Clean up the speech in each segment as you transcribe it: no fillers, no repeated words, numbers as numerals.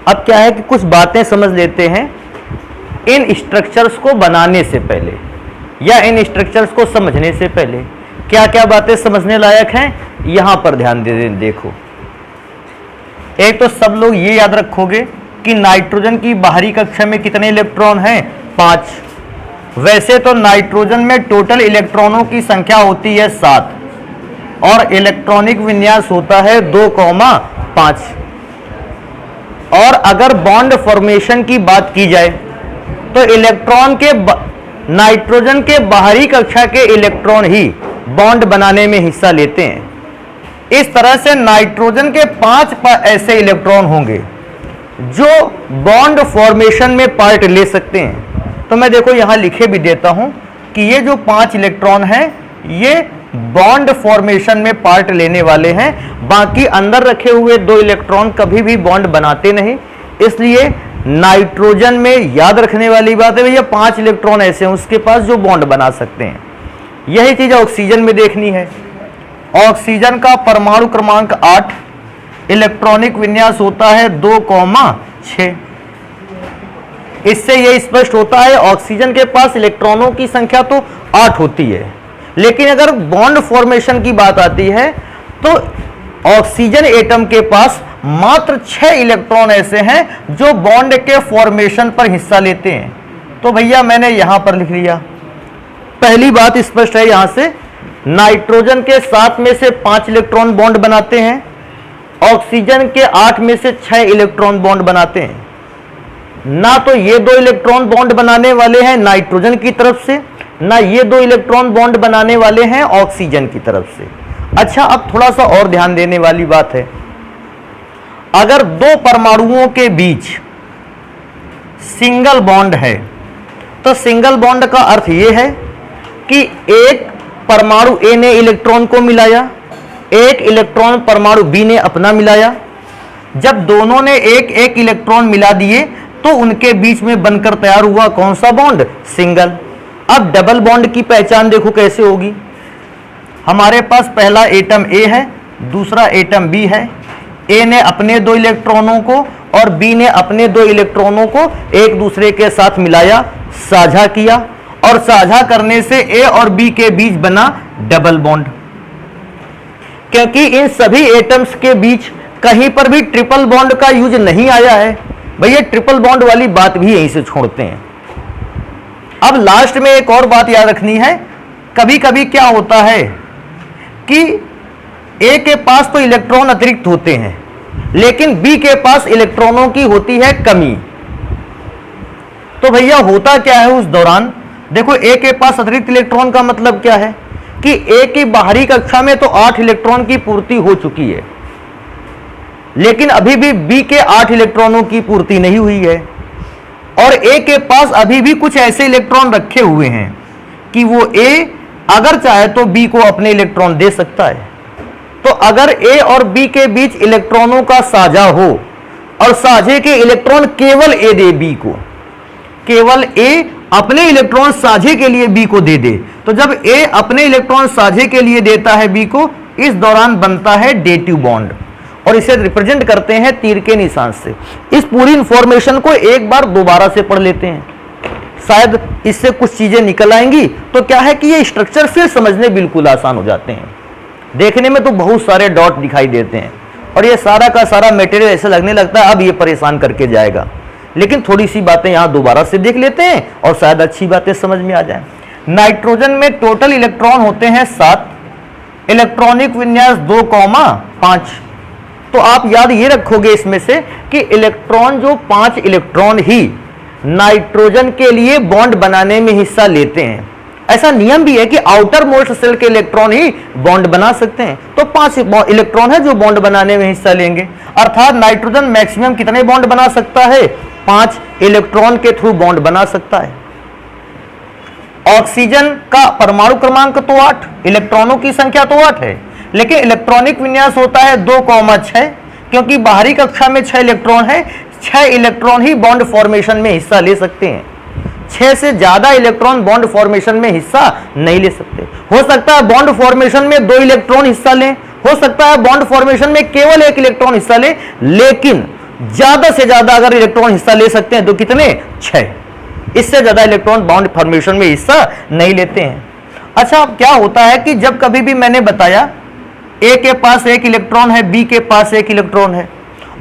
अब क्या है कि कुछ बातें समझ लेते हैं इन स्ट्रक्चर्स को बनाने से पहले या इन स्ट्रक्चर्स को समझने से पहले। क्या क्या बातें समझने लायक हैं यहां पर ध्यान दे दें। देखो, एक तो सब लोग ये याद रखोगे कि नाइट्रोजन की बाहरी कक्षा में कितने इलेक्ट्रॉन हैं? 5। वैसे तो नाइट्रोजन में टोटल इलेक्ट्रॉनों की संख्या होती है 7 और इलेक्ट्रॉनिक विन्यास होता है 2,5। और अगर बॉन्ड फॉर्मेशन की बात की जाए तो इलेक्ट्रॉन के नाइट्रोजन के बाहरी कक्षा के इलेक्ट्रॉन ही बॉन्ड बनाने में हिस्सा लेते हैं। इस तरह से नाइट्रोजन के 5 ऐसे इलेक्ट्रॉन होंगे जो बॉन्ड फॉर्मेशन में पार्ट ले सकते हैं। तो मैं देखो यहां लिखे भी देता हूं कि ये जो 5 इलेक्ट्रॉन हैं ये बॉन्ड फॉर्मेशन में पार्ट लेने वाले हैं। बाकी अंदर रखे हुए 2 इलेक्ट्रॉन कभी भी बॉन्ड बनाते नहीं। इसलिए नाइट्रोजन में याद रखने वाली बात है भैया 5 इलेक्ट्रॉन ऐसे हैं उसके पास जो बॉन्ड बना सकते हैं। यही चीज ऑक्सीजन में देखनी है। ऑक्सीजन का परमाणु क्रमांक 8, इलेक्ट्रॉनिक विन्यास होता है 2,6। इससे यह स्पष्ट होता है ऑक्सीजन के पास इलेक्ट्रॉनों की संख्या तो 8 होती है, लेकिन अगर बॉन्ड फॉर्मेशन की बात आती है तो ऑक्सीजन एटम के पास मात्र 6 इलेक्ट्रॉन ऐसे हैं जो बॉन्ड के फॉर्मेशन पर हिस्सा लेते हैं। तो भैया मैंने यहां पर लिख लिया। पहली बात स्पष्ट है यहां से, नाइट्रोजन के 7 में से 5 इलेक्ट्रॉन बॉन्ड बनाते हैं, ऑक्सीजन के 8 में से 6 इलेक्ट्रॉन बॉन्ड बनाते हैं। ना तो ये 2 इलेक्ट्रॉन बॉन्ड बनाने वाले हैं नाइट्रोजन की तरफ से, ना ये 2 इलेक्ट्रॉन बॉन्ड बनाने वाले हैं ऑक्सीजन की तरफ से। अच्छा, अब थोड़ा सा और ध्यान देने वाली बात है, अगर 2 परमाणुओं के बीच सिंगल बॉन्ड है तो सिंगल बॉन्ड का अर्थ यह है कि एक परमाणु ए ने इलेक्ट्रॉन को मिलाया, एक इलेक्ट्रॉन परमाणु बी ने अपना मिलाया। जब दोनों ने एक एक इलेक्ट्रॉन मिला दिए तो उनके बीच में बनकर तैयार हुआ कौन सा बॉन्ड? सिंगल। अब डबल बॉन्ड की पहचान देखो कैसे होगी। हमारे पास पहला एटम ए है, दूसरा एटम बी है। ए ने अपने 2 इलेक्ट्रॉनों को और बी ने अपने 2 इलेक्ट्रॉनों को एक दूसरे के साथ मिलाया, साझा किया, और साझा करने से ए और बी के बीच बना डबल बॉन्ड। क्योंकि इन सभी एटम्स के बीच कहीं पर भी ट्रिपल बॉन्ड का यूज नहीं आया है, भैया ट्रिपल बॉन्ड वाली बात भी यहीं से छोड़ते हैं। अब लास्ट में एक और बात याद रखनी है, कभी कभी क्या होता है कि ए के पास तो इलेक्ट्रॉन अतिरिक्त होते हैं लेकिन बी के पास इलेक्ट्रॉनों की होती है कमी। तो भैया होता क्या है उस दौरान? देखो, ए के पास अतिरिक्त इलेक्ट्रॉन का मतलब क्या है कि ए की बाहरी कक्षा में तो 8 इलेक्ट्रॉन की पूर्ति हो चुकी है, लेकिन अभी भी बी के 8 इलेक्ट्रॉनों की पूर्ति नहीं हुई है, और ए के पास अभी भी कुछ ऐसे इलेक्ट्रॉन रखे हुए हैं कि वो ए अगर चाहे तो बी को अपने इलेक्ट्रॉन दे सकता है। तो अगर ए और बी के बीच इलेक्ट्रॉनों का साझा हो और साझे के इलेक्ट्रॉन केवल ए दे बी को, केवल ए अपने इलेक्ट्रॉन साझे के लिए बी को दे दे, तो जब ए अपने इलेक्ट्रॉन साझे के लिए देता है बी को, इस दौरान बनता है डेटिव बॉन्ड, और इसे रिप्रेजेंट करते हैं तीर के निशान से। इस पूरी इंफॉर्मेशन को एक बार दोबारा से पढ़ लेते हैं, शायद इससे कुछ चीजें निकल आएंगी। तो क्या है कि ये स्ट्रक्चर फिर समझने बिल्कुल आसान हो जाते हैं। देखने में तो बहुत सारे डॉट दिखाई देते हैं और ये सारा का सारा मटेरियल ऐसे लगने लगता है अब ये परेशान करके जाएगा, लेकिन थोड़ी सी बातें यहां दोबारा से देख लेते हैं और शायद अच्छी बातें समझ में आ जाए। नाइट्रोजन में टोटल इलेक्ट्रॉन होते हैं 7, इलेक्ट्रॉनिक विन्यास 2,5। तो आप याद ये रखोगे इसमें से कि इलेक्ट्रॉन जो 5 इलेक्ट्रॉन ही नाइट्रोजन के लिए बॉन्ड बनाने में हिस्सा लेते हैं। ऐसा नियम भी है कि आउटर मोस्ट सेल के इलेक्ट्रॉन ही बॉन्ड बना सकते हैं। तो 5 इलेक्ट्रॉन है जो बॉन्ड बनाने में हिस्सा लेंगे, अर्थात नाइट्रोजन मैक्सिमम कितने बॉन्ड बना सकता है? 5 इलेक्ट्रॉन के थ्रू बॉन्ड बना सकता है। ऑक्सीजन का परमाणु क्रमांक तो 8, इलेक्ट्रॉनों की संख्या तो 8 है, लेकिन इलेक्ट्रॉनिक विन्यास होता है 2,6, क्योंकि बाहरी कक्षा में 6 इलेक्ट्रॉन है। 6 इलेक्ट्रॉन ही बॉन्ड फॉर्मेशन में हिस्सा ले सकते हैं, 6 से ज्यादा इलेक्ट्रॉन बॉन्ड फॉर्मेशन में हिस्सा नहीं ले सकते। हो सकता है बॉन्ड फॉर्मेशन में 2 इलेक्ट्रॉन हिस्सा लें, हो सकता है बॉन्ड फॉर्मेशन में केवल 1 इलेक्ट्रॉन हिस्सा ले, लेकिन ज्यादा से ज्यादा अगर इलेक्ट्रॉन हिस्सा ले सकते हैं तो कितने? 6। इससे ज्यादा इलेक्ट्रॉन बॉन्ड फॉर्मेशन में हिस्सा नहीं लेते हैं। अच्छा, अब क्या होता है कि जब कभी भी मैंने बताया ए के पास एक इलेक्ट्रॉन है, बी के पास एक इलेक्ट्रॉन है,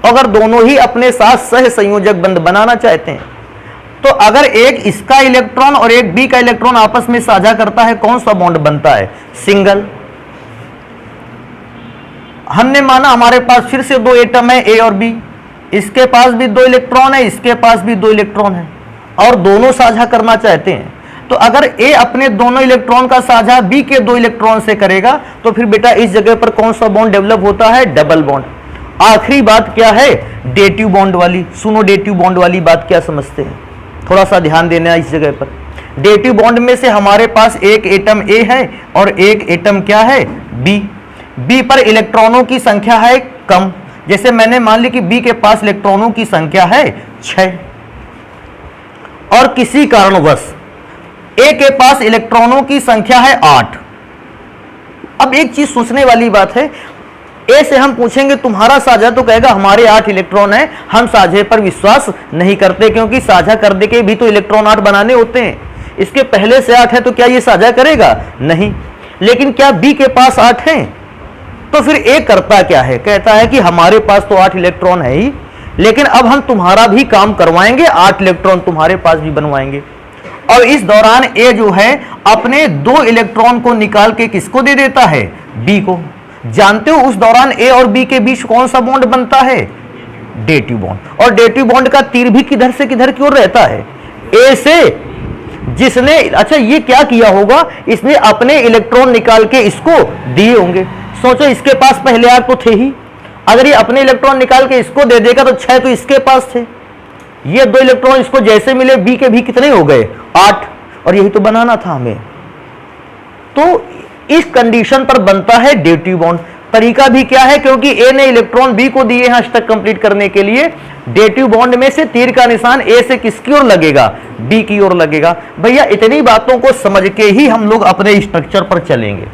अगर दोनों ही अपने साथ सह संयोजक बंध बनाना चाहते हैं तो अगर एक इसका इलेक्ट्रॉन और एक बी का इलेक्ट्रॉन आपस में साझा करता है, कौन सा बॉन्ड बनता है? सिंगल। हमने माना हमारे पास फिर से दो एटम है, ए और बी, इसके पास भी दो इलेक्ट्रॉन है, इसके पास भी दो इलेक्ट्रॉन है, और दोनों साझा करना चाहते हैं। तो अगर ए अपने दोनों इलेक्ट्रॉन का साझा बी के दो इलेक्ट्रॉन से करेगा तो फिर बेटा इस जगह पर कौन सा बॉन्ड डेवलप होता है? Double bond. आखिरी बात क्या है? डेटिव बॉन्ड वाली। सुनो, डेटिव बॉन्ड वाली बात क्या समझते हैं, थोड़ा सा ध्यान देना इस जगह पर। डेटिव बॉन्ड में से हमारे पास एक एटम ए है और एक एटम क्या है? बी। बी पर इलेक्ट्रॉनों की संख्या है कम, जैसे मैंने मान ली कि बी के पास इलेक्ट्रॉनों की संख्या है 6 और किसी कारणवश ए के पास इलेक्ट्रॉनों की संख्या है 8। अब एक चीज सोचने वाली बात है, ए से हम पूछेंगे तुम्हारा साझा, तो कहेगा हमारे 8 इलेक्ट्रॉन हैं, हम साझे पर विश्वास नहीं करते क्योंकि साझा करने के भी तो इलेक्ट्रॉन 8 बनाने होते हैं। इसके पहले से 8 है तो क्या ये साझा करेगा? नहीं। लेकिन क्या बी के पास 8 हैं? तो फिर ए करता क्या है? कहता है कि हमारे पास तो 8 इलेक्ट्रॉन है ही, लेकिन अब हम तुम्हारा भी काम करवाएंगे, 8 इलेक्ट्रॉन तुम्हारे पास भी बनवाएंगे। और इस दौरान ए जो है अपने 2 इलेक्ट्रॉन को निकाल के किसको दे देता है? बी को। जानते हो उस दौरान ए और बी के बीच कौन सा बॉन्ड बनता है? Dative bond. और डेटिव बॉन्ड का तीर भी किधर से किधर की ओर रहता है? ए से। जिसने, अच्छा ये क्या किया होगा, इसने अपने इलेक्ट्रॉन निकाल के इसको दिए होंगे। सोचो, इसके पास पहले 8 तो थे ही, अगर ये अपने इलेक्ट्रॉन निकाल के इसको दे देगा तो 6 तो इसके पास थे, ये 2 इलेक्ट्रॉन इसको जैसे मिले, बी के भी कितने हो गए? 8। और यही तो बनाना था हमें। तो इस कंडीशन पर बनता है डेटिव बॉन्ड। तरीका भी क्या है, क्योंकि ए ने इलेक्ट्रॉन बी को दिए हैं अष्टक कंप्लीट करने के लिए, डेटिव बॉन्ड में से तीर का निशान ए से किसकी ओर लगेगा? बी की ओर लगेगा। भैया इतनी बातों को समझ के ही हम लोग अपने स्ट्रक्चर पर चलेंगे।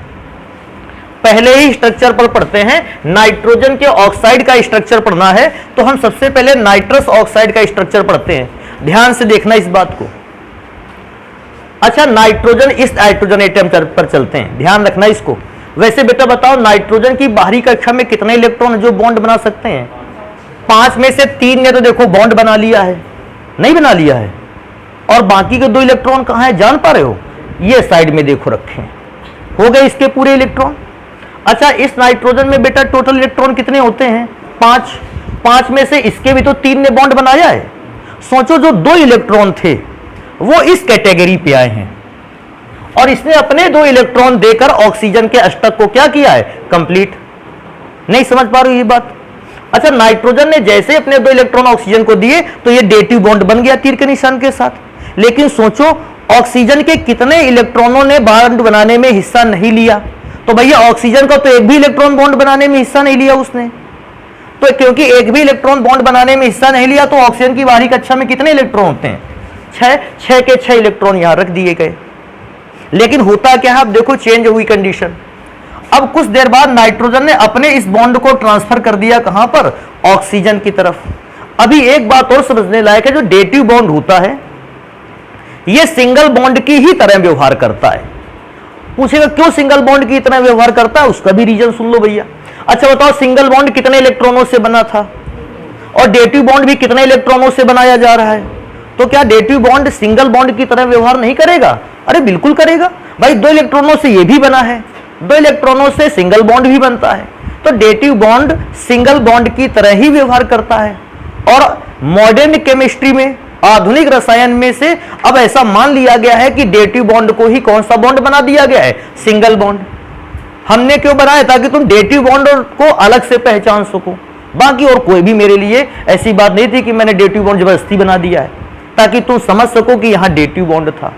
पहले ही स्ट्रक्चर पर पढ़ते हैं, नाइट्रोजन के ऑक्साइड का स्ट्रक्चर पढ़ना है तो हम सबसे पहले नाइट्रस ऑक्साइड का स्ट्रक्चर पढ़ते हैं। ध्यान से देखना इस बात को। अच्छा, नाइट्रोजन, इस नाइट्रोजन एटम पर चलते हैं, ध्यान रखना इसको। वैसे बेटा बताओ, नाइट्रोजन की बाहरी कक्षा में कितने इलेक्ट्रॉन जो बॉन्ड बना सकते हैं? 5 में से 3 ने तो देखो बॉन्ड बना लिया है, नहीं बना लिया है, और बाकी के 2 इलेक्ट्रॉन कहां है जान पा रहे हो? ये साइड में देखो रखे हैं, हो गए इसके पूरे इलेक्ट्रॉन। अच्छा, इस नाइट्रोजन में बेटा टोटल इलेक्ट्रॉन कितने होते हैं? 5। 5 में से इसके भी तो 3 ने बॉन्ड बनाया है। सोचो, जो 2 इलेक्ट्रॉन थे वो इस कैटेगरी पे आए हैं और इसने अपने 2 इलेक्ट्रॉन देकर ऑक्सीजन के अष्टक को क्या किया है? कंप्लीट। नहीं समझ पा रहे हो ये बात? अच्छा, नाइट्रोजन ने जैसे अपने 2 इलेक्ट्रॉन ऑक्सीजन को दिए तो ये डेटिव बॉन्ड बन गया तीर के निशान के साथ। लेकिन सोचो, ऑक्सीजन के कितने इलेक्ट्रॉनों ने बॉन्ड बनाने में हिस्सा नहीं लिया? तो भैया ऑक्सीजन का तो एक भी इलेक्ट्रॉन बॉन्ड बनाने में हिस्सा नहीं लिया उसने। तो क्योंकि एक भी इलेक्ट्रॉन बॉन्ड बनाने में हिस्सा नहीं लिया तो ऑक्सीजन की बाहरी कक्षा में कितने इलेक्ट्रॉन होते हैं? 6 के 6 इलेक्ट्रॉन यहां रख दिए गए। लेकिन होता क्या है, अब देखो चेंज हुई कंडीशन। अब कुछ देर बाद नाइट्रोजन ने अपने इस बॉन्ड को ट्रांसफर कर दिया कहां पर? ऑक्सीजन की तरफ। अभी एक बात और समझने लायक है, जो डेटिव बॉन्ड होता है यह सिंगल बॉन्ड की ही तरह व्यवहार करता है। पूछेगा क्यों सिंगल बॉन्ड की तरह व्यवहार करता है, उसका भी रीजन सुन लो भैया। अच्छा बताओ, सिंगल बॉन्ड कितने इलेक्ट्रॉनों से बना था और डेटिव बॉन्ड भी कितने इलेक्ट्रॉनों से बनाया जा रहा है? तो क्या डेटिव बॉन्ड सिंगल बॉन्ड की तरह व्यवहार नहीं करेगा? अरे बिल्कुल करेगा भाई, 2 इलेक्ट्रॉनों से ये भी बना है, 2 इलेक्ट्रॉनों से सिंगल बॉन्ड भी बनता है। तो डेटिव बॉन्ड सिंगल बॉन्ड की तरह ही व्यवहार करता है। और मॉडर्न केमिस्ट्री में, आधुनिक रसायन में से अब ऐसा मान लिया गया है कि डेटिव बॉन्ड को ही कौन सा बॉन्ड बना दिया गया है? Single bond. हमने क्यों बनाया? ताकि तुम डेटिव बॉन्ड को अलग से पहचान सको। बाकी और कोई भी मेरे लिए ऐसी बात नहीं थी कि मैंने डेटिव बॉन्ड जबरदस्ती बना दिया है, ताकि तुम समझ सको कि यहां डेटिव बॉन्ड था।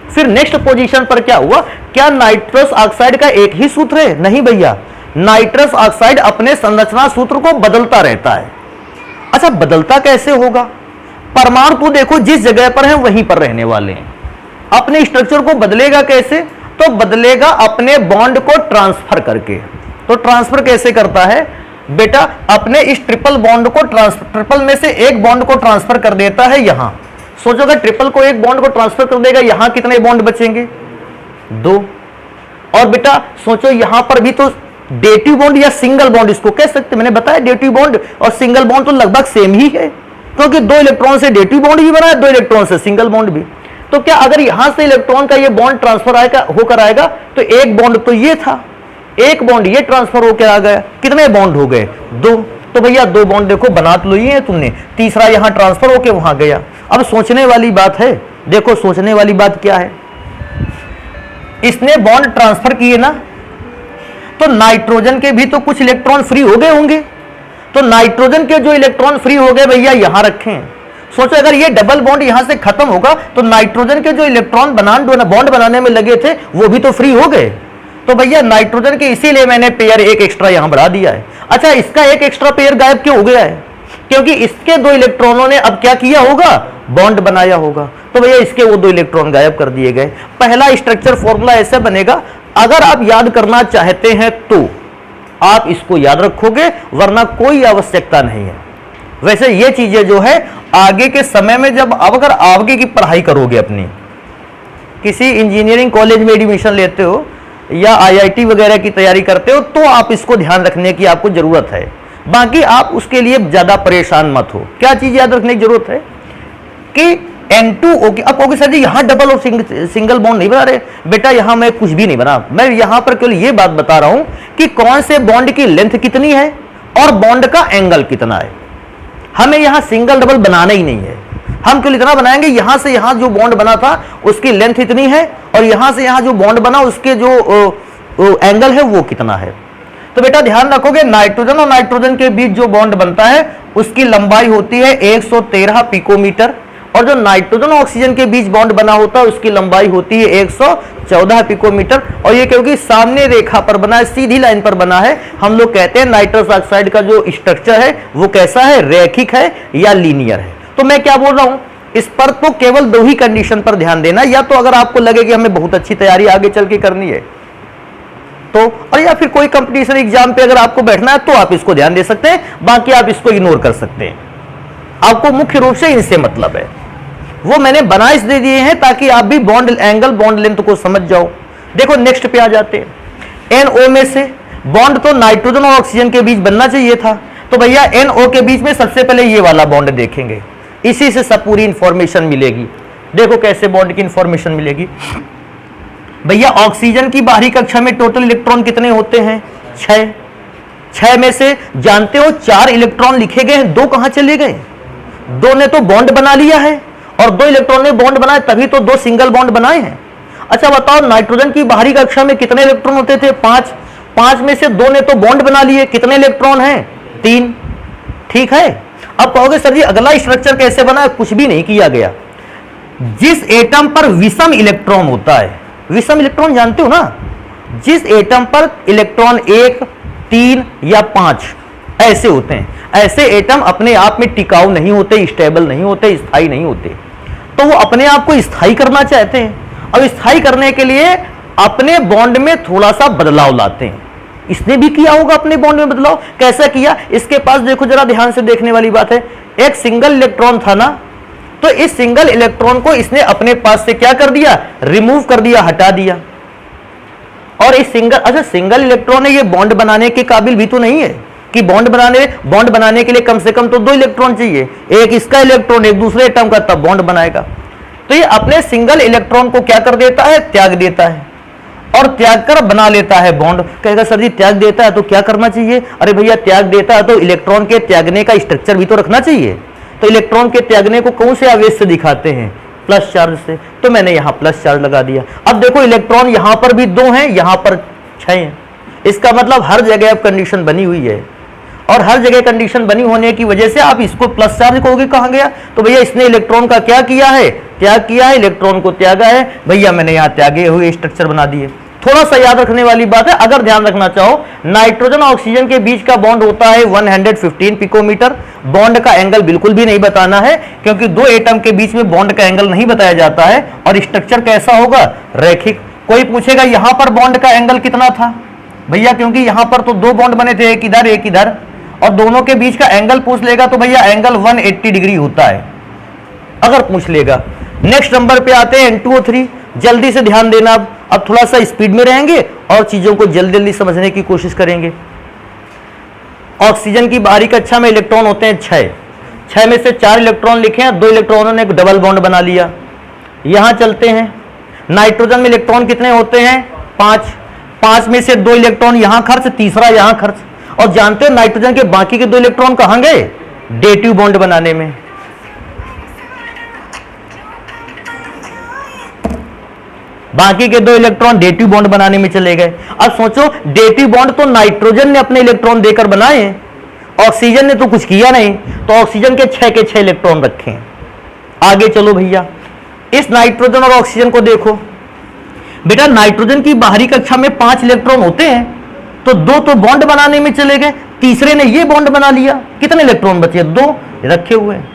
फिर नेक्स्ट पोजीशन पर क्या हुआ? क्या नाइट्रस ऑक्साइड का एक ही सूत्र है? नहीं भैया, नाइट्रस ऑक्साइड अपने संरचना सूत्र को बदलता रहता है। अच्छा, बदलता कैसे होगा? परमाणु तो देखो जिस जगह पर है वहीं पर रहने वाले हैं। अपने स्ट्रक्चर को बदलेगा कैसे? तो बदलेगा अपने बॉन्ड को ट्रांसफर करके। तो ट्रांसफर कैसे करता है? बेटा अपने इस ट्रिपल बॉन्ड को ट्रिपल में से एक बॉन्ड को ट्रांसफर कर देता है यहां। सोचो अगर ट्रिपल को एक बॉन्ड को ट्रांसफर कर देगा, यहां कितने बॉन्ड बचेंगे? 2। और बेटा सोचो यहां पर भी तो डेटिव बॉन्ड या सिंगल बॉन्ड इसको कह सकते, मैंने बताया डेटिव बॉन्ड और सिंगल बॉन्ड तो लगभग सेम ही है, क्योंकि 2 इलेक्ट्रॉन से डेटिव बॉन्ड भी बना है, 2 इलेक्ट्रॉन से सिंगल बॉन्ड भी। तो क्या अगर यहां से इलेक्ट्रॉन का ये बॉन्ड ट्रांसफर होकर आएगा तो एक बॉन्ड तो ये था, एक बॉन्ड ये ट्रांसफर होकर आ गया, कितने बॉन्ड हो गए? 2। तो भैया 2 बॉन्ड देखो बना तो लिए हैं तुमने, तीसरा यहां ट्रांसफर होकर वहां गया। अब सोचने वाली बात है, देखो सोचने वाली बात क्या है, इसने बॉन्ड ट्रांसफर किए ना, तो नाइट्रोजन के भी तो कुछ इलेक्ट्रॉन फ्री हो गए होंगे, तो नाइट्रोजन के जो इलेक्ट्रॉन फ्री हो गए भैया यहां रखें। सोचो अगर ये डबल बॉन्ड यहां से खत्म होगा तो नाइट्रोजन के जो इलेक्ट्रॉन बॉन्ड बनाने में लगे थे वो भी तो फ्री हो गए, तो भैया नाइट्रोजन के इसीलिए मैंने पेयर एक एक्स्ट्रा यहां बढ़ा दिया है। अच्छा इसका एक एक्स्ट्रा पेयर गायब क्यों हो गया है? क्योंकि इसके 2 इलेक्ट्रॉनों ने अब क्या किया होगा? बॉन्ड बनाया होगा, तो भैया इसके वो 2 इलेक्ट्रॉन गायब कर दिए गए। पहला स्ट्रक्चर फॉर्मूला ऐसे बनेगा, अगर आप याद करना चाहते हैं तो आप इसको याद रखोगे, वरना कोई आवश्यकता नहीं है। वैसे ये चीजें जो है आगे के समय में जब अब अगर आगे की पढ़ाई करोगे, अपनी किसी इंजीनियरिंग कॉलेज में एडमिशन लेते हो या आईआईटी वगैरह की तैयारी करते हो, तो आप इसको ध्यान रखने की आपको जरूरत है। बाकी आप उसके लिए ज्यादा परेशान मत हो। क्या चीज याद रखने की जरूरत है कि N2O की, अब कहोगे सर जी यहाँ डबल और सिंगल बॉन्ड नहीं बना रहे, बेटा यहाँ मैं कुछ भी नहीं बना, मैं यहाँ पर केवल ये बात बता रहा हूं कि कौन से बॉन्ड की लेंथ कितनी है और बॉन्ड का एंगल कितना है। हमें यहां सिंगल डबल बनाना ही नहीं है, हम केवल इतना बनाएंगे यहां से यहां जो बॉन्ड बना था उसकी लेंथ इतनी है और यहां से यहां जो बॉन्ड बना उसके जो एंगल है वो कितना है। तो बेटा ध्यान रखोगे नाइट्रोजन और नाइट्रोजन के बीच जो बॉन्ड बनता है उसकी लंबाई होती है 113 पिकोमीटर, और जो नाइट्रोजन और ऑक्सीजन के बीच बॉन्ड बना होता है उसकी लंबाई होती है 114 पिकोमीटर। और ये क्योंकि सामने रेखा पर बना है, सीधी लाइन पर बना है, हम लोग कहते हैं नाइट्रस ऑक्साइड का जो स्ट्रक्चर है वो कैसा है, रैखिक है या लीनियर है। तो मैं क्या बोल रहा हूं, इस पर तो केवल 2 ही कंडीशन पर ध्यान देना, या तो अगर आपको लगे कि हमें बहुत अच्छी तैयारी आगे चल के करनी है तो, और या फिर कोई कंपटीशन एग्जाम पे अगर आपको बैठना है तो आप इसको ध्यान दे सकते हैं, बाकी आप इसको इग्नोर कर सकते हैं। आपको मुख्य रूप से इनसे मतलब है, वो मैंने बना इस दे दिए हैं ताकि आप भी बॉन्ड एंगल बॉन्ड लेंथ को समझ जाओ। देखो नेक्स्ट पे आ जाते हैं। NO में से बॉन्ड तो नाइट्रोजन और ऑक्सीजन के बीच बनना चाहिए था, तो भैया NO के बीच में सबसे पहले ये वाला बॉन्ड देखेंगे, इसी से सब पूरी इंफॉर्मेशन मिलेगी। देखो कैसे बॉन्ड की इंफॉर्मेशन मिलेगी। भैया ऑक्सीजन की बाहरी कक्षा में टोटल इलेक्ट्रॉन कितने होते हैं? 6। 6 में से जानते हो 4 इलेक्ट्रॉन लिखे गए हैं, 2 कहां चले गए? 2 ने तो बॉन्ड बना लिया है और 2 इलेक्ट्रॉन ने बॉन्ड बनाए, तभी तो 2 सिंगल बॉन्ड बनाए हैं। अच्छा बताओ नाइट्रोजन की बाहरी कक्षा में कितने इलेक्ट्रॉन होते थे? 5। 5 में से 2 ने तो बॉन्ड बना लिए, कितने इलेक्ट्रॉन हैं? 3। ठीक है। अब कहोगे सर जी अगला स्ट्रक्चर कैसे बना? कुछ भी नहीं किया गया। जिस एटम पर विषम इलेक्ट्रॉन होता है, विषम इलेक्ट्रॉन जानते हो ना, जिस एटम पर इलेक्ट्रॉन 1, 3 या 5 ऐसे होते हैं, ऐसे एटम अपने आप में टिकाऊ नहीं होते, स्टेबल नहीं होते, स्थायी नहीं होते, तो वो अपने आप को स्थायी करना चाहते हैं और स्थायी करने के लिए अपने बॉन्ड में थोड़ा सा बदलाव लाते हैं। इसने भी किया होगा अपने बॉन्ड में बदलाव, कैसा किया? इसके पास देखो जरा ध्यान से देखने वाली बात है, एक सिंगल इलेक्ट्रॉन था ना, तो इस सिंगल इलेक्ट्रॉन को इसने अपने पास से क्या कर दिया? रिमूव कर दिया, हटा दिया। और इस सिंगल इलेक्ट्रॉन है, ये बॉन्ड बनाने के काबिल भी तो नहीं है कि बॉन्ड बनाने के लिए कम से कम तो 2 इलेक्ट्रॉन चाहिए, एक इसका इलेक्ट्रॉन एक दूसरे एटम का, तब बॉन्ड बनाएगा। तो ये अपने सिंगल इलेक्ट्रॉन को क्या कर देता है? त्याग देता है, और त्याग कर बना लेता है बॉन्ड। कहेगा सर जी त्याग देता है तो क्या करना चाहिए? अरे भैया त्याग देता है तो इलेक्ट्रॉन के त्यागने का स्ट्रक्चर भी तो रखना चाहिए। तो इलेक्ट्रॉन के त्यागने को कौन से आवेश से दिखाते हैं? प्लस चार्ज से, तो मैंने यहां प्लस चार्ज लगा दिया। अब देखो इलेक्ट्रॉन यहां पर भी 2 हैं, यहां पर 6 हैं, इसका मतलब हर जगह अब कंडीशन बनी हुई है, और हर जगह कंडीशन बनी होने की वजह से आप इसको प्लस चार्ज कहोगे कहां गया? तो भैया इसने इलेक्ट्रॉन का क्या किया है? त्याग किया है, इलेक्ट्रॉन को त्यागा है। भैया मैंने यहां त्यागे हुए स्ट्रक्चर बना दिए। थोड़ा सा याद रखने वाली बात है, अगर ध्यान रखना चाहो, नाइट्रोजन और ऑक्सीजन के बीच का बॉन्ड होता है 115 पिकोमीटर। बॉन्ड का एंगल बिल्कुल भी नहीं बताना है, क्योंकि 2 एटम के बीच में बॉन्ड का एंगल नहीं बताया जाता है, और स्ट्रक्चर कैसा होगा? रैखिक। कोई पूछेगा यहां पर बॉन्ड का एंगल कितना था? भैया क्योंकि यहां पर तो 2 बॉन्ड बने थे, एक इधर एक इधर, और दोनों के बीच का एंगल पूछ लेगा तो भैया एंगल 180 डिग्री होता है, अगर पूछ लेगा। नेक्स्ट नंबर पे आते हैं N2O3। जल्दी से ध्यान देना, अब थोड़ा सा स्पीड में रहेंगे और चीजों को जल्दी जल्दी समझने की कोशिश करेंगे। ऑक्सीजन की बाहरी कक्षा में इलेक्ट्रॉन होते हैं 6 में से 4 इलेक्ट्रॉन लिखे हैं, 2 इलेक्ट्रॉनों ने एक डबल बॉन्ड बना लिया। यहां चलते हैं, नाइट्रोजन में इलेक्ट्रॉन कितने होते हैं? 5 में से 2 इलेक्ट्रॉन यहां खर्च, तीसरा यहां खर्च। और जानते हो नाइट्रोजन के बाकी के 2 इलेक्ट्रॉन कहां गए? डेटिव बॉन्ड बनाने में। बाकी के 2 इलेक्ट्रॉन डेटिव बॉन्ड बनाने में चले गए। अब सोचो, डेटिव बॉन्ड तो नाइट्रोजन ने अपने इलेक्ट्रॉन देकर बनाए, ऑक्सीजन ने तो कुछ किया नहीं, तो ऑक्सीजन के 6 के 6 इलेक्ट्रॉन रखे। आगे चलो भैया, इस नाइट्रोजन और ऑक्सीजन को देखो। बेटा नाइट्रोजन की बाहरी कक्षा में 5 इलेक्ट्रॉन होते हैं, तो 2 तो बॉन्ड बनाने में चले गए, तीसरे ने ये बॉन्ड बना लिया। कितने इलेक्ट्रॉन बचे? 2 रखे हुए हैं।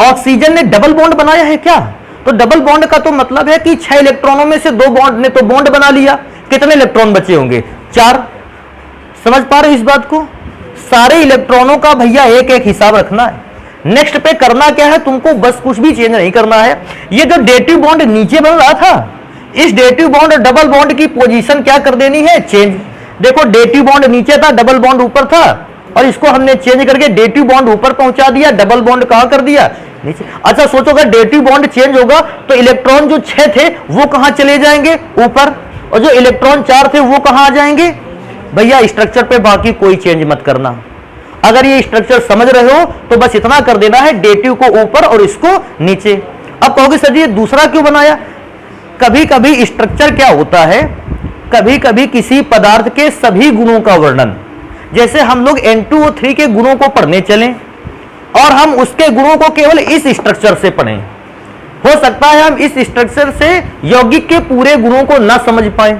ऑक्सीजन ने डबल बॉन्ड बनाया है क्या? तो डबल बॉन्ड का तो मतलब है कि 6 इलेक्ट्रॉनों में से 2 बॉन्ड ने तो बॉन्ड बना लिया। कितने इलेक्ट्रॉन बचे होंगे? 4। समझ पा रहे हो इस बात को? सारे इलेक्ट्रॉनों का भैया एक एक हिसाब रखना है। नेक्स्ट पे करना क्या है तुमको? बस कुछ भी चेंज नहीं करना है। ये जो डेटिव बॉन्ड नीचे बन रहा था, इस डेटिव बॉन्ड और डबल बॉन्ड की पोजीशन क्या कर देनी है? चेंज। देखो डेटिव बॉन्ड नीचे था, डबल बॉन्ड ऊपर था, और इसको हमने चेंज करके डेटिव बॉन्ड ऊपर पहुंचा दिया, डबल बॉन्ड कहां कर दिया? नीचे। अच्छा सोचो, अगर डेटिव बॉन्ड चेंज होगा तो इलेक्ट्रॉन जो 6 थे वो कहां चले जाएंगे? ऊपर। और जो इलेक्ट्रॉन 4 थे वो कहां आ जाएंगे? भैया स्ट्रक्चर पे बाकी कोई चेंज मत करना। अगर ये स्ट्रक्चर समझ रहे हो तो बस इतना कर देना है, डेटिव को ऊपर और इसको नीचे। अब कहोगे सर जी दूसरा क्यों बनाया? कभी कभी स्ट्रक्चर क्या होता है, कभी कभी किसी पदार्थ के सभी गुणों का वर्णन, जैसे हम लोग N2O3 के गुणों को पढ़ने चलें और हम उसके गुणों को केवल इस स्ट्रक्चर से पढ़ें, हो सकता है हम इस स्ट्रक्चर से यौगिक के पूरे गुणों को ना समझ पाए।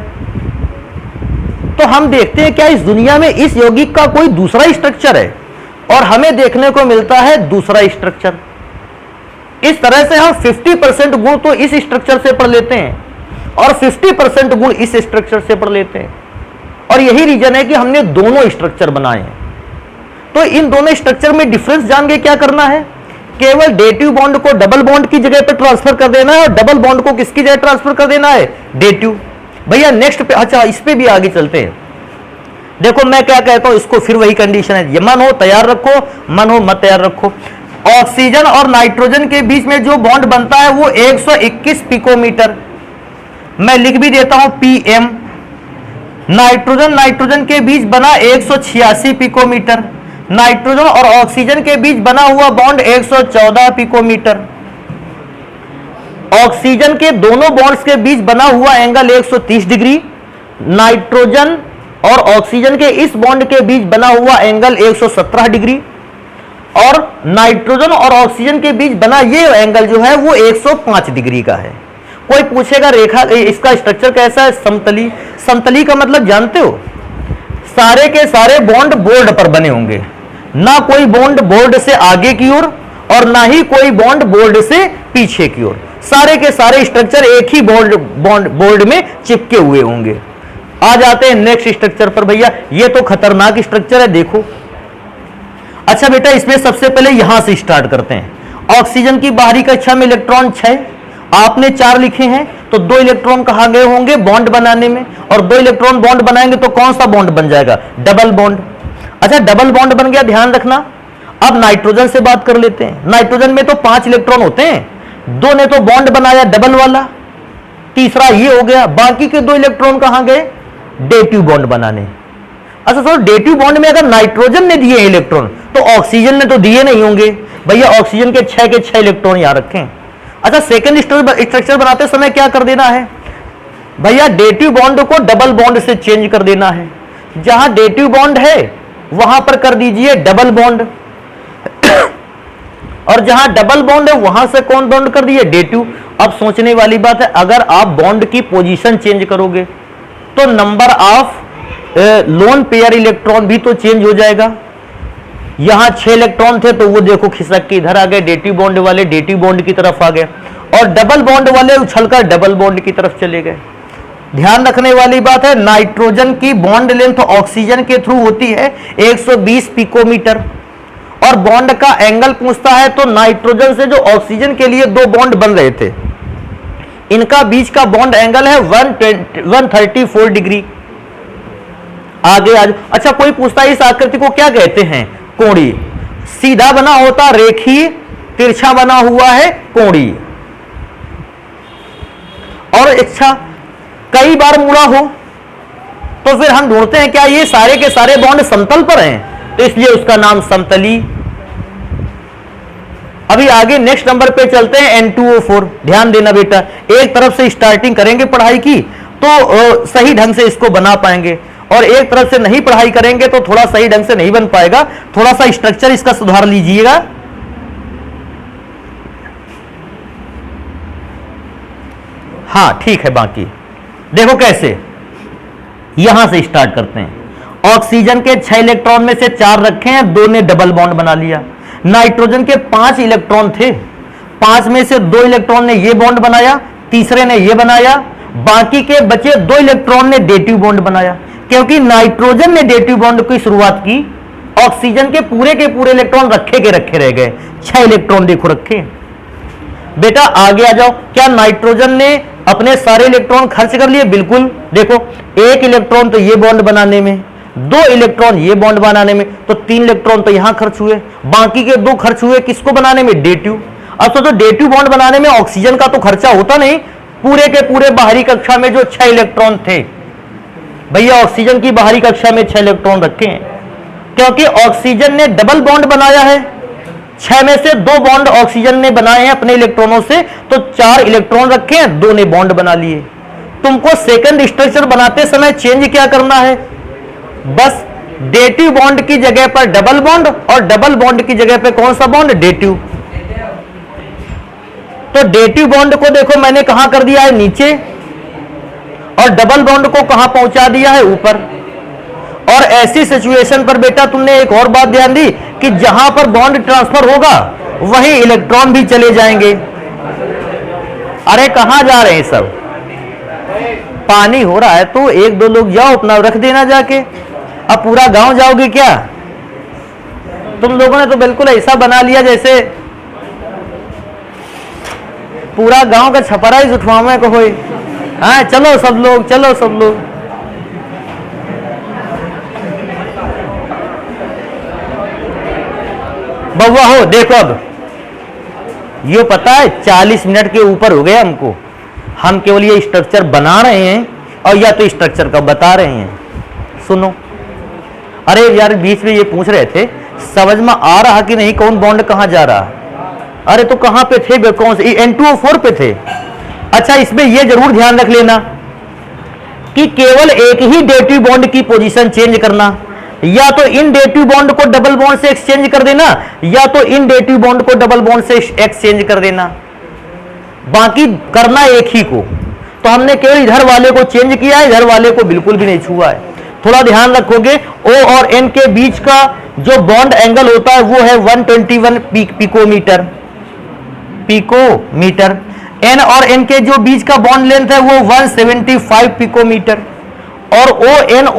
तो हम देखते हैं क्या इस दुनिया में इस यौगिक का कोई दूसरा स्ट्रक्चर है, और हमें देखने को मिलता है दूसरा स्ट्रक्चर। इस तरह से हम 50% गुण तो इस स्ट्रक्चर से पढ़ लेते हैं और 50% गुण इस स्ट्रक्चर से पढ़ लेते हैं, और यही रीजन है कि हमने दोनों स्ट्रक्चर बनाए हैं। तो इन दोनों स्ट्रक्चर में डिफरेंस जान के क्या करना है? केवल डेटिव बॉन्ड को डबल बॉन्ड की जगह पर ट्रांसफर कर देना है और डबल बॉन्ड को किसकी जगह ट्रांसफर कर देना है? डेटिव। भैया नेक्स्ट पे, अच्छा इस पे भी आगे चलते हैं। देखो मैं क्या कहता हूं, इसको फिर वही कंडीशन है, ये मन हो तैयार रखो, मन हो मत तैयार रखो। ऑक्सीजन और नाइट्रोजन के बीच में जो बॉन्ड बनता है वो 121 पिकोमीटर, मैं लिख भी देता हूं पीएम। नाइट्रोजन के बीच बना 186 पिकोमीटर, नाइट्रोजन और ऑक्सीजन के बीच बना हुआ बॉन्ड 114 पिकोमीटर। ऑक्सीजन के दोनों बॉन्ड्स के बीच बना हुआ एंगल 130 डिग्री, नाइट्रोजन और ऑक्सीजन के इस बॉन्ड के बीच बना हुआ एंगल 117 डिग्री, और नाइट्रोजन और ऑक्सीजन के बीच बना ये एंगल जो है वो 105 डिग्री का है। कोई पूछेगा रेखा इसका स्ट्रक्चर कैसा है? समतली। समतली का मतलब जानते हो? सारे के सारे बॉन्ड बोर्ड पर बने होंगे, ना कोई बॉन्ड बोर्ड से आगे की ओर और ना ही कोई बॉन्ड बोर्ड से पीछे की ओर, सारे के सारे स्ट्रक्चर एक ही बोर्ड में चिपके हुए होंगे। आ जाते हैं नेक्स्ट स्ट्रक्चर पर। भैया ये तो खतरनाक स्ट्रक्चर है, देखो। अच्छा बेटा इसमें सबसे पहले यहां से स्टार्ट करते हैं। ऑक्सीजन की बाहरी कक्षा में इलेक्ट्रॉन 6, आपने 4 लिखे हैं, तो 2 इलेक्ट्रॉन कहां गए होंगे? बॉन्ड बनाने में, और 2 इलेक्ट्रॉन बॉन्ड बनाएंगे तो कौन सा बॉन्ड बन जाएगा? Double bond. अच्छा डबल बॉन्ड बन गया, ध्यान रखना। अब नाइट्रोजन से बात कर लेते हैं। नाइट्रोजन में तो 5 इलेक्ट्रॉन होते हैं, 2 ने तो बॉन्ड बनाया डबल वाला, तीसरा ये हो गया, बाकी के 2 इलेक्ट्रॉन कहां गए? डेटिव बॉन्ड बनाने। अच्छा सर डेटिव बॉन्ड में अगर नाइट्रोजन ने दिए इलेक्ट्रॉन तो ऑक्सीजन ने तो दिए नहीं होंगे। भैया ऑक्सीजन के 6 के 6 इलेक्ट्रॉन यहां रखें। अच्छा सेकंड स्ट्रक्चर बनाते समय क्या कर देना है? भैया डेटिव बॉन्ड को डबल बॉन्ड से चेंज कर देना है। जहां डेटिव बॉन्ड है वहां पर कर दीजिए डबल बॉन्ड, और जहां डबल बॉन्ड है वहां से कौन बॉन्ड कर दिए? डेटिव। अब सोचने वाली बात है, अगर आप बॉन्ड की पोजीशन चेंज करोगे तो number of lone pair electron भी तो चेंज हो जाएगा। यहां 6 इलेक्ट्रॉन थे तो वो देखो खिसक के इधर आ गए, डेटिव बॉन्ड वाले डेटिव बॉन्ड की तरफ आ गए, और डबल बॉन्ड वाले उछलकर डबल बॉन्ड की तरफ चले गए। ध्यान रखने वाली बात है, नाइट्रोजन की बॉन्ड लेंथ ऑक्सीजन के थ्रू होती है 120 पिकोमीटर, और बॉन्ड का एंगल पूछता है तो नाइट्रोजन से जो ऑक्सीजन के लिए दो बॉन्ड बन रहे थे, इनका बीच का बॉन्ड एंगल है 134 डिग्री। आगे आज अच्छा कोई पूछता है इस आकृति को क्या कहते हैं? कोणीय। सीधा बना होता रेखीय, तिरछा बना हुआ है कोणीय। और अच्छा कई बार मुड़ा हो तो फिर हम ढूंढते हैं क्या ये सारे के सारे बॉन्ड समतल पर हैं, तो इसलिए उसका नाम समतली। अभी आगे नेक्स्ट नंबर पे चलते हैं N2O4। ध्यान देना बेटा, एक तरफ से स्टार्टिंग करेंगे पढ़ाई की तो सही ढंग से इसको बना पाएंगे, और एक तरफ से नहीं पढ़ाई करेंगे तो थोड़ा सही ढंग से नहीं बन पाएगा। थोड़ा सा स्ट्रक्चर इसका सुधार लीजिएगा। हाँ ठीक है, बाकी देखो कैसे, यहां से स्टार्ट करते हैं। ऑक्सीजन के 6 इलेक्ट्रॉन में से 4 रखे हैं, 2 ने डबल बॉन्ड बना लिया। नाइट्रोजन के 5 इलेक्ट्रॉन थे, 5 में से 2 इलेक्ट्रॉन ने ये बॉन्ड बनाया, तीसरे ने ये बनाया, बाकी के बचे 2 इलेक्ट्रॉन ने डेटिव बॉन्ड बनाया। क्योंकि नाइट्रोजन ने डेटिव बॉन्ड की शुरुआत की, ऑक्सीजन के पूरे इलेक्ट्रॉन रखे के रखे रह गए, 6 इलेक्ट्रॉन देखो रखे। बेटा आगे आ जाओ, क्या नाइट्रोजन ने अपने सारे इलेक्ट्रॉन खर्च कर लिए? बिल्कुल। देखो 1 इलेक्ट्रॉन तो ये बॉन्ड बनाने में, 2 इलेक्ट्रॉन ये बॉन्ड बनाने में, तो 3 इलेक्ट्रॉन तो यहां खर्च हुए, बाकी के 2 खर्च हुए किसको बनाने में? डेटिव। अब तो डेटिव बॉन्ड बनाने में ऑक्सीजन का तो खर्चा होता नहीं, पूरे के पूरे बाहरी कक्षा में जो 6 इलेक्ट्रॉन थे, भैया ऑक्सीजन की बाहरी कक्षा में 6 इलेक्ट्रॉन रखे हैं, क्योंकि ऑक्सीजन ने डबल बॉन्ड बनाया है। 6 में से 2 बॉन्ड ऑक्सीजन ने बनाए हैं अपने इलेक्ट्रॉनों से, तो 4 इलेक्ट्रॉन रखे हैं, 2 ने बॉन्ड बना लिए। तुमको सेकंड स्ट्रक्चर बनाते समय चेंज क्या करना है? बस डेटिव बॉन्ड की जगह पर डबल बॉन्ड, और डबल बॉन्ड की जगह पर कौन सा बॉन्ड? डेटिव। तो डेटिव बॉन्ड को देखो मैंने कहां कर दिया है? नीचे, और डबल बॉन्ड को कहां पहुंचा दिया है? ऊपर। और ऐसी सिचुएशन पर बेटा तुमने एक और बात ध्यान दी कि जहां पर बॉन्ड ट्रांसफर होगा वहीं इलेक्ट्रॉन भी चले जाएंगे। अरे कहां जा रहे हैं सब? पानी हो रहा है तो 1-2 लोग जाओ, अपना रख देना जाके। अब पूरा गांव जाओगे क्या? तुम लोगों ने तो बिल्कुल ऐसा बना लिया जैसे पूरा गांव का छपरा ही उठवावे को होए। हाँ चलो सब लोग, चलो सब लोग। बउआ हो देखो, अब ये पता है 40 मिनट के ऊपर हो गए हमको, हम केवल ये स्ट्रक्चर बना रहे हैं और या तो स्ट्रक्चर का बता रहे हैं। सुनो, अरे यार बीच में ये पूछ रहे थे समझ में आ रहा कि नहीं कौन बॉन्ड कहां जा रहा? अरे तो कहां पे थे? कौन से? N2O4 पे थे। अच्छा इसमें ये जरूर ध्यान रख लेना कि केवल एक ही डेटिव बॉन्ड की पोजीशन चेंज करना, या तो इन डेटिव बॉन्ड को डबल बॉन्ड से एक्सचेंज कर देना, या तो इन डेटिव बॉन्ड को डबल बॉन्ड से एक्सचेंज कर देना, बाकी करना एक ही को। तो हमने केवल इधर वाले को चेंज किया है, इधर वाले को बिल्कुल भी नहीं छुआ है। थोड़ा ध्यान रखोगे, O और N के बीच का जो बॉन्ड एंगल होता है वो है 121 पिकोमीटर। पिकोमीटर। N और N के जो बीच का बॉन्ड लेंथ है वो 175 पिकोमीटर, और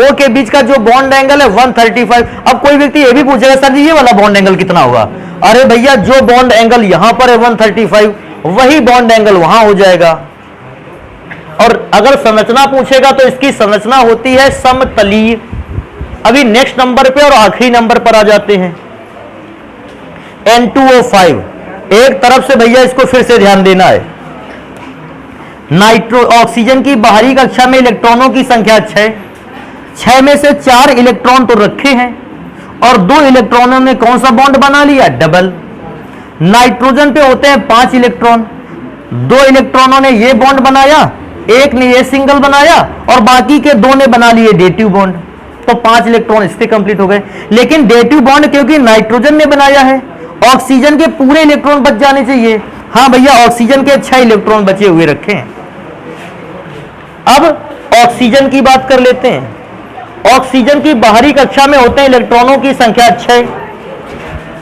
O के बीच का जो बॉन्ड एंगल है 135। अब कोई व्यक्ति ये भी पूछेगा सर जी ये वाला बॉन्ड एंगल कितना होगा? अरे भैया जो बॉन्ड एंगल यहां पर है 135, वही बॉन्ड एंगल वहां हो जाएगा। और अगर संरचना पूछेगा तो इसकी संरचना होती है समतलीय। अभी नेक्स्ट नंबर पे और आखिरी नंबर पर आ जाते हैं, N2O5। एक तरफ से भैया इसको फिर से ध्यान देना है, ऑक्सीजन की बाहरी कक्षा में इलेक्ट्रॉनों की संख्या 6 में से 4 इलेक्ट्रॉन तो रखे हैं, और 2 इलेक्ट्रॉनों ने कौन सा बॉन्ड बना लिया? डबल। नाइट्रोजन पे होते हैं 5 इलेक्ट्रॉन, 2 इलेक्ट्रॉनों ने ये बॉन्ड बनाया, 1 ने ये सिंगल बनाया, और बाकी के 2 ने बना लिए डेटिव बॉन्ड, तो 5 इलेक्ट्रॉन इसके कंप्लीट हो गए। लेकिन डेटिव बॉन्ड क्योंकि नाइट्रोजन ने बनाया है, ऑक्सीजन के पूरे इलेक्ट्रॉन बच जाने चाहिए। हाँ भैया ऑक्सीजन के 6 इलेक्ट्रॉन बचे हुए रखे हैं। अब ऑक्सीजन की बात कर लेते हैं। ऑक्सीजन की बाहरी कक्षा में होते हैं इलेक्ट्रॉनों की संख्या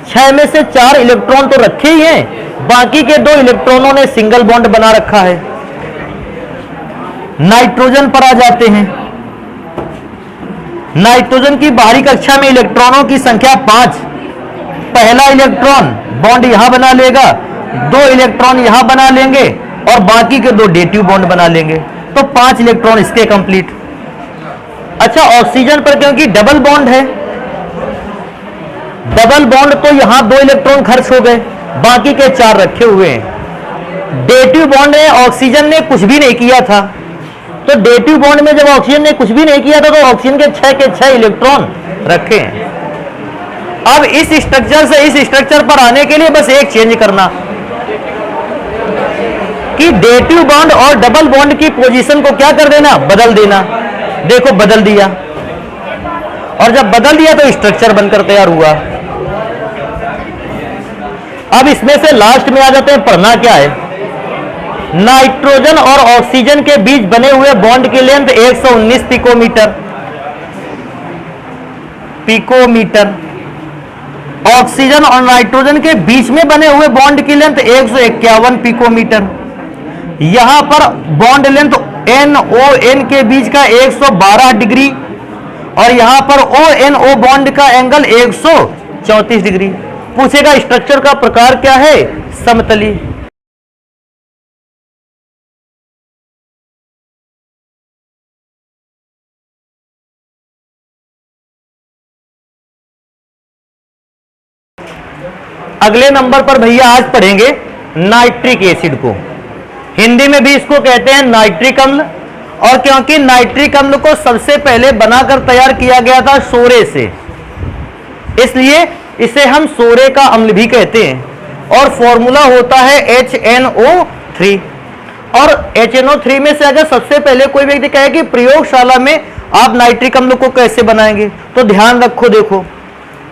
6 में से 4 इलेक्ट्रॉन तो रखे ही हैं, बाकी के 2 इलेक्ट्रॉनों ने सिंगल बॉन्ड बना रखा है। नाइट्रोजन पर आ जाते हैं। नाइट्रोजन की बाहरी कक्षा में इलेक्ट्रॉनों की संख्या 5। पहला इलेक्ट्रॉन बॉन्ड यहां बना लेगा, 2 इलेक्ट्रॉन यहां बना लेंगे और बाकी के 2 डेटिव बॉन्ड बना लेंगे, तो 5 इलेक्ट्रॉन इसके कंप्लीट। अच्छा, ऑक्सीजन पर क्योंकि डबल बॉन्ड है, डबल बॉन्ड तो यहां 2 इलेक्ट्रॉन खर्च हो गए, बाकी के 4 रखे हुए हैं। डेटिव बॉन्ड में ऑक्सीजन ने कुछ भी नहीं किया था, तो डेटिव बॉन्ड में जब ऑक्सीजन ने कुछ भी नहीं किया था तो ऑक्सीजन के 6 इलेक्ट्रॉन रखे हैं। अब इस स्ट्रक्चर से इस स्ट्रक्चर पर आने के लिए बस एक चेंज करना कि डेटिव बॉन्ड और डबल बॉन्ड की पोजीशन को क्या कर देना, बदल देना। देखो बदल दिया, और जब बदल दिया तो स्ट्रक्चर बनकर तैयार हुआ। अब इसमें से लास्ट में आ जाते हैं, पढ़ना क्या है। नाइट्रोजन और ऑक्सीजन के बीच बने हुए बॉन्ड की लेंथ 119 पिकोमीटर। ऑक्सीजन और नाइट्रोजन के बीच में बने हुए बॉन्ड की लेंथ 151 पिकोमीटर। यहां पर बॉन्ड लेंथ NO-N के बीच का 112 डिग्री और यहां पर ONO बॉन्ड का एंगल 134 डिग्री। पूछेगा स्ट्रक्चर का प्रकार क्या है, समतली। अगले नंबर पर भैया आज पढ़ेंगे नाइट्रिक एसिड को। हिंदी में भी इसको कहते हैं नाइट्रिक अम्ल, और क्योंकि नाइट्रिक अम्ल को सबसे पहले बनाकर तैयार किया गया था सोरे से, इसलिए इसे हम सोरे का अम्ल भी कहते हैं। और फॉर्मूला होता है HNO3। और HNO3 में से अगर सबसे पहले कोई व्यक्ति कहे कि प्रयोगशाला में आप नाइट्रिक अम्ल को कैसे बनाएंगे, तो ध्यान रखो, देखो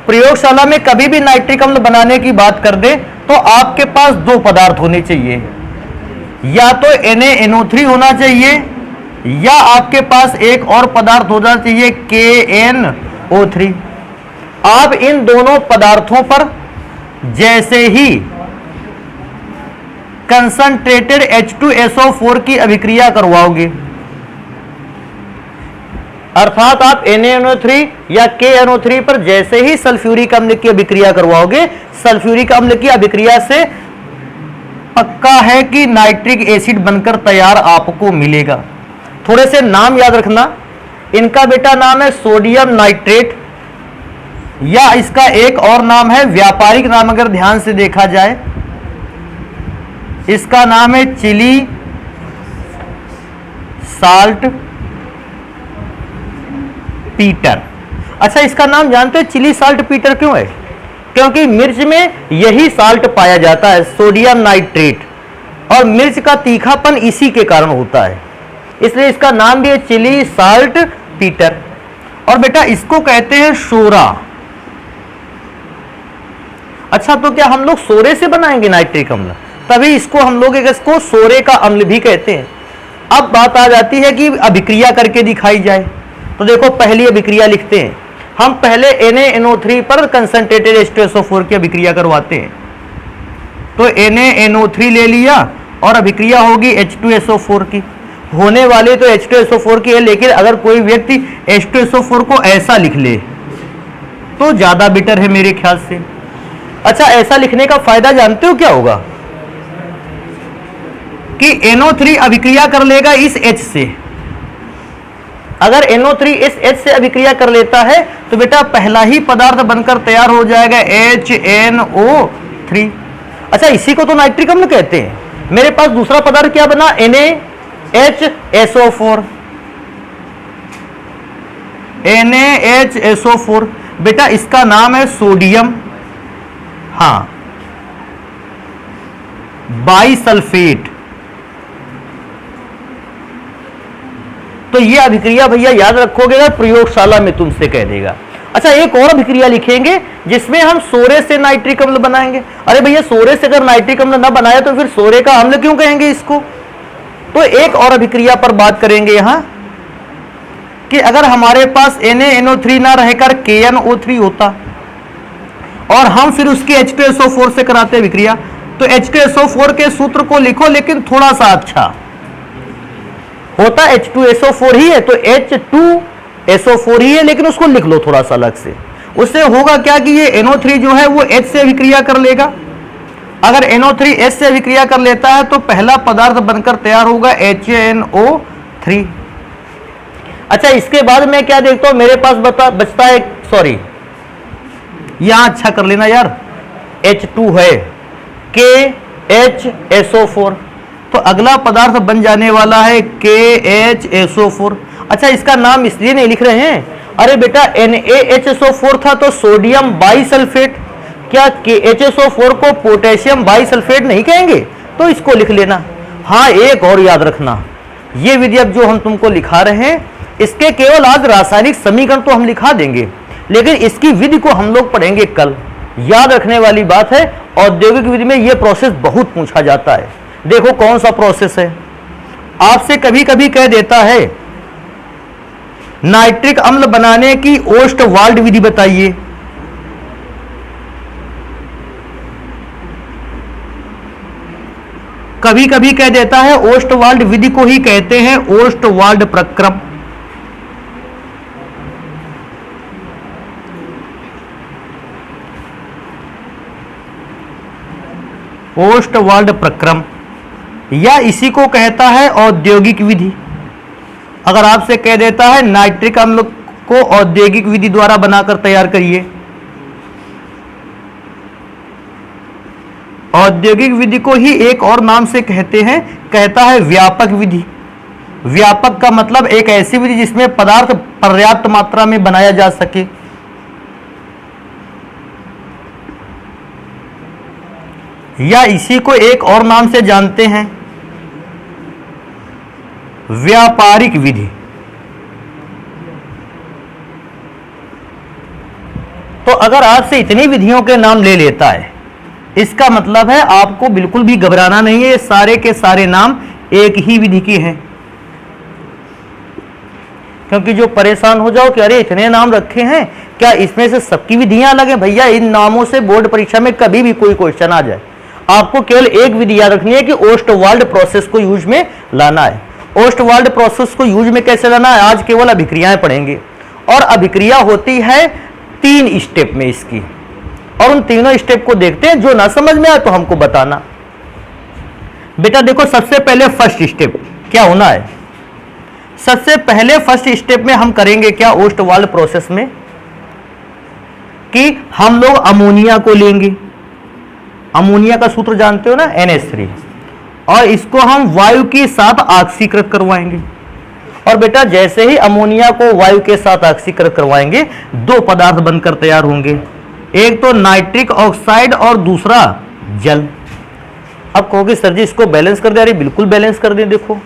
प्रयोगशाला में कभी भी नाइट्रिक अम्ल बनाने की बात कर दे तो आपके पास 2 पदार्थ होने चाहिए, या तो NaNO3 होना चाहिए या आपके पास एक और पदार्थ होना चाहिए KNO3। आप इन दोनों पदार्थों पर जैसे ही कंसंट्रेटेड H2SO4 की अभिक्रिया करवाओगे, अर्थात आप NaNO3 या KNO3 पर जैसे ही सल्फ्यूरिक अम्ल की अभिक्रिया करवाओगे, सल्फ्यूरिक अम्ल की अभिक्रिया से पक्का है कि नाइट्रिक एसिड बनकर तैयार आपको मिलेगा। थोड़े से नाम याद रखना, इनका बेटा नाम है सोडियम नाइट्रेट, या इसका एक और नाम है, व्यापारिक नाम अगर ध्यान से देखा जाए, इसका नाम है चिली साल्ट पीटर। अच्छा, इसका नाम जानते हैं चिली साल्ट पीटर क्यों है? क्योंकि मिर्च में यही साल्ट पाया जाता है, सोडियम नाइट्रेट, और मिर्च का तीखापन इसी के कारण होता है, इसलिए इसका नाम भी है चिली साल्ट पीटर। और बेटा इसको कहते हैं सोरा। अच्छा, तो क्या हम लोग सोरे से बनाएंगे नाइट्रिक अम्ल? तभी इसको हम लोग इसको सोरे का अम्ल भी कहते हैं। अब बात आ जाती है कि अभिक्रिया करके दिखाई जाए, तो देखो पहली अभिक्रिया लिखते हैं। हम पहले NaNO3 पर कंसंट्रेटेड H2SO4 की अभिक्रिया करवाते हैं, तो NaNO3 ले लिया और अभिक्रिया होगी H2SO4 की, होने वाली तो H2SO4 की है, लेकिन अगर कोई व्यक्ति H2SO4 को ऐसा लिख ले तो ज्यादा बेटर है मेरे ख्याल से। अच्छा, ऐसा लिखने का फायदा जानते हो क्या होगा? कि NO3 अभिक्रिया कर लेगा इस H से। अगर NO3 इस H से अभिक्रिया कर लेता है तो बेटा पहला ही पदार्थ बनकर तैयार हो जाएगा HNO3। अच्छा, इसी को तो नाइट्रिक अम्ल कहते हैं। मेरे पास दूसरा पदार्थ क्या बना, NaHSO4। NaHSO4 बेटा इसका नाम है सोडियम, हाँ, बाइसल्फेट। तो ये अभिक्रिया भैया याद रखोगे, अगर प्रयोगशाला में तुमसे कह देगा। अच्छा, एक और अभिक्रिया लिखेंगे जिसमें हम सोरे से नाइट्रिक अम्ल बनाएंगे। अरे भैया, सोरे से अगर नाइट्रिक अम्ल ना बनाया तो फिर सोरे का अम्ल क्यों कहेंगे इसको? तो एक और अभिक्रिया पर बात करेंगे यहां कि अगर हमारे पास NaNO3 ना रहकर KNO3 होता और हम फिर उसकी H2SO4 से कराते अभिक्रिया, तो H2SO4 के सूत्र को लिखो लेकिन थोड़ा सा अच्छा, होता H2SO4 ही है, तो H2SO4 ही है, लेकिन उसको लिख लो थोड़ा सा अलग से। उससे होगा क्या कि ये NO3 जो है वो H से अभिक्रिया कर लेगा। अगर NO3 H से अभिक्रिया कर लेता है तो पहला पदार्थ बनकर तैयार होगा HNO3। अच्छा, इसके बाद मैं क्या देखता हूं, मेरे पास बचता है, सॉरी यहां अच्छा कर लेना यार, H2 है, KHSO4, तो अगला पदार्थ बन जाने वाला है KHSO4। अच्छा, इसका नाम इसलिए नहीं लिख रहे हैं, अरे बेटा NaHSO4 था तो सोडियम बाइसल्फेट, क्या KHSO4 को पोटेशियम बाइसल्फेट नहीं कहेंगे? तो इसको लिख लेना। हाँ, एक और याद रखना, ये विधि अब जो हम तुमको लिखा रहे हैं, इसके केवल आज रासायनिक समीकरण तो हम लिखा देंगे, लेकिन इसकी विधि को हम लोग पढ़ेंगे कल। याद रखने वाली बात है, औद्योगिक विधि में यह प्रोसेस बहुत पूछा जाता है। देखो कौन सा प्रोसेस है, आपसे कभी कभी कह देता है नाइट्रिक अम्ल बनाने की ओस्टवाल्ड विधि बताइए। कभी कभी कह देता है ओस्टवाल्ड विधि को ही कहते हैं ओस्टवाल्ड प्रक्रम। ओस्टवाल्ड प्रक्रम या इसी को कहता है औद्योगिक विधि। अगर आपसे कह देता है नाइट्रिक अम्ल को औद्योगिक विधि द्वारा बनाकर तैयार करिए, औद्योगिक विधि को ही एक और नाम से कहते हैं, कहता है व्यापक विधि। व्यापक का मतलब एक ऐसी विधि जिसमें पदार्थ पर्याप्त मात्रा में बनाया जा सके। या इसी को एक और नाम से जानते हैं व्यापारिक विधि। तो अगर आपसे इतनी विधियों के नाम ले लेता है, इसका मतलब है आपको बिल्कुल भी घबराना नहीं है, ये सारे के सारे नाम एक ही विधि की हैं। क्योंकि जो परेशान हो जाओ कि अरे इतने नाम रखे हैं, क्या इसमें से सबकी विधियां अलग हैं? भैया, इन नामों से बोर्ड परीक्षा में कभी भी कोई क्वेश्चन आ जाए, आपको केवल एक विधि याद रखनी है कि ओस्टवाल्ड प्रोसेस को यूज में लाना है। ओस्टवाल्ड प्रोसेस को यूज में कैसे लाना है, आज केवल अभिक्रियाएं पढ़ेंगे। और अभिक्रिया होती है 3 स्टेप में इसकी, और उन तीनों स्टेप को देखते हैं। जो ना समझ में आए तो हमको बताना। बेटा देखो, सबसे पहले फर्स्ट स्टेप क्या होना है, सबसे पहले फर्स्ट स्टेप में हम करेंगे क्या ओस्टवाल्ड प्रोसेस में, कि हम लोग अमोनिया को लेंगे। अमोनिया का सूत्र जानते हो ना, NH3, और इसको हम वायु के साथ ऑक्सीकृत करवाएंगे। और बेटा जैसे ही अमोनिया को वायु के साथ ऑक्सीकृत करवाएंगे, 2 पदार्थ बनकर तैयार होंगे, एक तो नाइट्रिक ऑक्साइड और दूसरा जल। अब कहोगे सर जी इसको बैलेंस कर दे, अरे बिल्कुल बैलेंस कर दे। देखो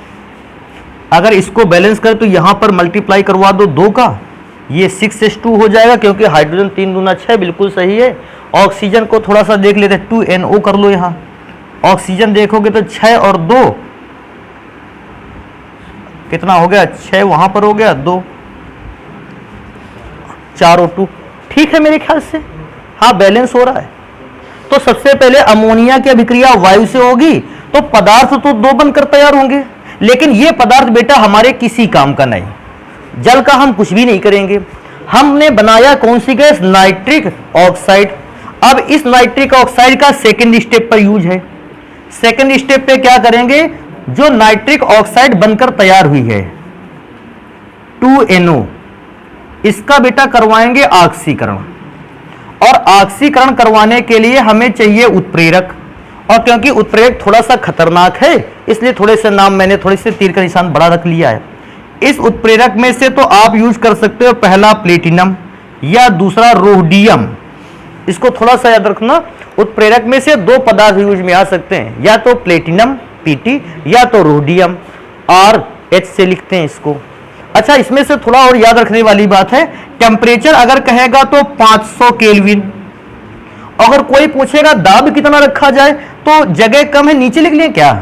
अगर इसको बैलेंस कर तो यहां पर मल्टीप्लाई करवा दो 2 का, ये 6H2 हो जाएगा, क्योंकि हाइड्रोजन 3 दूना 6, बिल्कुल सही है। ऑक्सीजन को थोड़ा सा देख लेते हैं, 2NO कर लो। यहां ऑक्सीजन देखोगे तो 6 और 2 कितना हो गया, 6 वहां पर हो गया, 2 4 और 2, ठीक है मेरे ख्याल से। हाँ, बैलेंस हो रहा है। तो सबसे पहले अमोनिया की अभिक्रिया वायु से होगी, तो पदार्थ तो 2 बनकर तैयार होंगे, लेकिन ये पदार्थ बेटा हमारे किसी काम का नहीं। जल का हम कुछ भी नहीं करेंगे। हमने बनाया कौन सी गैस, नाइट्रिक ऑक्साइड। अब इस नाइट्रिक ऑक्साइड का सेकंड स्टेप पर यूज है। सेकंड स्टेप पे क्या करेंगे, जो नाइट्रिक ऑक्साइड बनकर तैयार हुई है 2NO, इसका बेटा करवाएंगे ऑक्सीकरण। और ऑक्सीकरण करवाने के लिए हमें चाहिए उत्प्रेरक, और क्योंकि उत्प्रेरक थोड़ा सा खतरनाक है, इसलिए थोड़े से नाम मैंने थोड़े से तीर का निशान बड़ा रख लिया है। इस उत्प्रेरक में से तो आप यूज कर सकते हो पहला प्लेटिनम या दूसरा रोडियम। इसको थोड़ा सा याद रखना, उत्प्रेरक में से 2 पदार्थ यूज में आ सकते हैं, या तो प्लेटिनम PT या तो रोडियम RH से लिखते हैं इसको। अच्छा, इसमें से थोड़ा और याद रखने वाली बात है, टेम्परेचर अगर कहेगा तो 500 केल्विन। अगर कोई पूछेगा दाब कितना रखा जाए, तो जगह कम है, नीचे लिख लें क्या,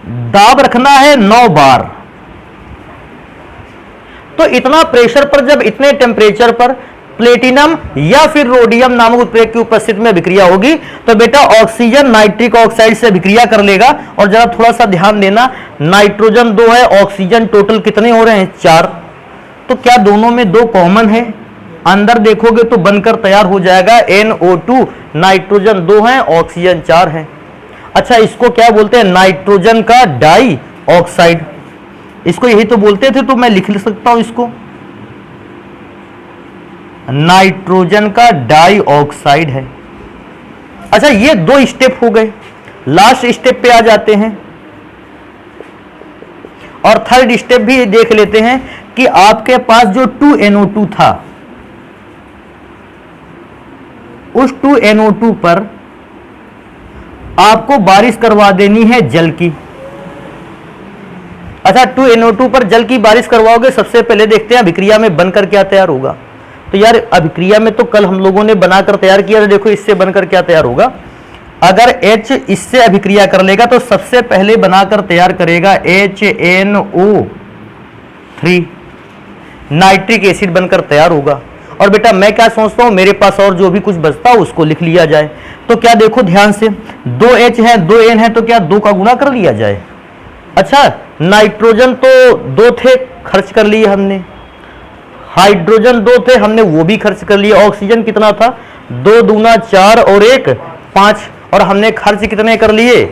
दाब रखना है 9 बार। तो इतना प्रेशर पर, जब इतने टेम्परेचर पर प्लेटिनम या फिर रोडियम नामक उत्प्रेरक की उपस्थिति में अभिक्रिया होगी तो बेटा ऑक्सीजन नाइट्रिक ऑक्साइड से अभिक्रिया कर लेगा। और जरा थोड़ा सा ध्यान देना, नाइट्रोजन 2 है, ऑक्सीजन टोटल कितने हो रहे हैं 4। तो क्या दोनों में 2 कॉमन है? अंदर देखोगे तो बनकर तैयार हो जाएगा NO2, नाइट्रोजन 2 है, ऑक्सीजन 4 है। अच्छा, इसको क्या बोलते हैं? नाइट्रोजन का डाई ऑक्साइड, इसको यही तो बोलते थे, तो मैं लिख सकता हूं इसको नाइट्रोजन का डाई ऑक्साइड है। अच्छा, ये 2 स्टेप हो गए, लास्ट स्टेप पे आ जाते हैं और थर्ड स्टेप भी देख लेते हैं कि आपके पास जो 2NO2 था, उस 2NO2 पर आपको बारिश करवा देनी है जल की। अच्छा, 2NO2 पर जल की बारिश करवाओगे, सबसे पहले देखते हैं अभिक्रिया में बनकर क्या तैयार होगा। तो यार अभिक्रिया में तो कल हम लोगों ने बनाकर तैयार किया था, देखो इससे बनकर क्या तैयार होगा। अगर H इससे अभिक्रिया कर लेगा तो सबसे पहले बनाकर तैयार करेगा HNO3, नाइट्रिक एसिड बनकर तैयार होगा। और बेटा मैं क्या सोचता हूं, मेरे पास और जो भी कुछ बचता है उसको लिख लिया जाए। तो क्या देखो ध्यान से, 2H है 2N है, तो क्या 2 का गुणा कर लिया जाए। अच्छा, नाइट्रोजन तो 2 थे, खर्च कर लिए हमने, हाइड्रोजन 2 थे, हमने वो भी खर्च कर लिए। ऑक्सीजन कितना था? 2 दूना 4 और 1 5, और हमने खर्च कितने कर लिए?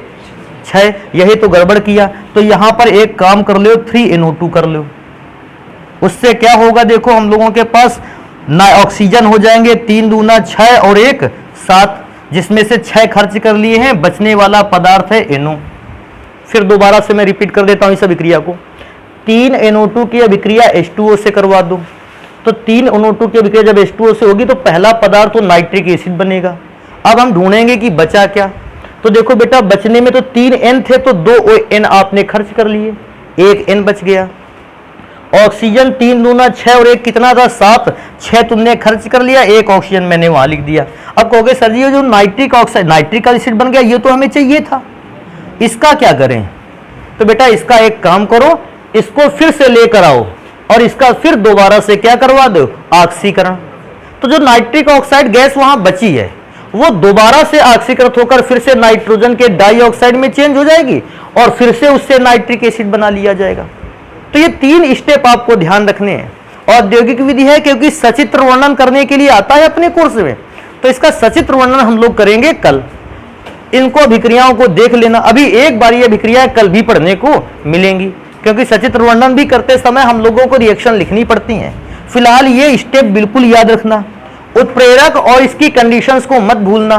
6। यही तो गड़बड़ किया। तो यहां पर एक काम कर लो, 3NO2 कर लो। उससे क्या होगा, देखो हम लोगों के पास ऑक्सीजन हो जाएंगे 3 दूना 6 और 1 7, जिसमें से 6 खर्च कर लिए हैं, बचने वाला पदार्थ है NO। फिर दोबारा से मैं रिपीट कर देता हूं इस अभिक्रिया को। 3NO2 की अभिक्रिया H2O से करवा दो, तो 3NO2 की अभिक्रिया जब H2O से होगी तो पहला पदार्थ तो नाइट्रिक एसिड बनेगा। अब हम ढूंढेंगे कि बचा क्या। तो देखो बेटा, बचने में तो 3N थे, तो 2 N आपने खर्च कर लिए, 1 N बच गया। ऑक्सीजन 3 दूना 6 और 1 कितना था? 7, 6 तुमने खर्च कर लिया, 1 ऑक्सीजन मैंने वहां लिख दिया। अब कहोगे सर जी ये जो नाइट्रिक ऑक्साइड नाइट्रिक एसिड बन गया, ये तो हमें चाहिए था, इसका क्या करें? तो बेटा इसका एक काम करो, इसको फिर से लेकर आओ और इसका फिर दोबारा से क्या करवा दो? ऑक्सीकरण। तो जो नाइट्रिक ऑक्साइड गैस वहां बची है वो दोबारा से ऑक्सीकृत होकर फिर से नाइट्रोजन के डाइऑक्साइड में चेंज हो जाएगी और फिर से उससे नाइट्रिक एसिड बना लिया जाएगा। तो ये 3 स्टेप आपको ध्यान रखने हैं। औद्योगिक विधि है क्योंकि सचित्र वर्णन करने के लिए आता है अपने कोर्स में, तो इसका सचित्र वर्णन हम लोग करेंगे कल। इनको अभिक्रियाओं को देख लेना, अभी एक बार ये अभिक्रियाएं कल भी पढ़ने को मिलेंगी, क्योंकि सचित्र वर्णन भी करते समय हम लोगों को रिएक्शन लिखनी पड़ती हैं। फिलहाल ये स्टेप बिल्कुल याद रखना, उत्प्रेरक और इसकी कंडीशंस को मत भूलना।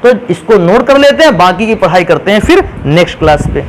तो इसको नोट कर लेते हैं, बाकी की पढ़ाई करते हैं फिर नेक्स्ट क्लास पे।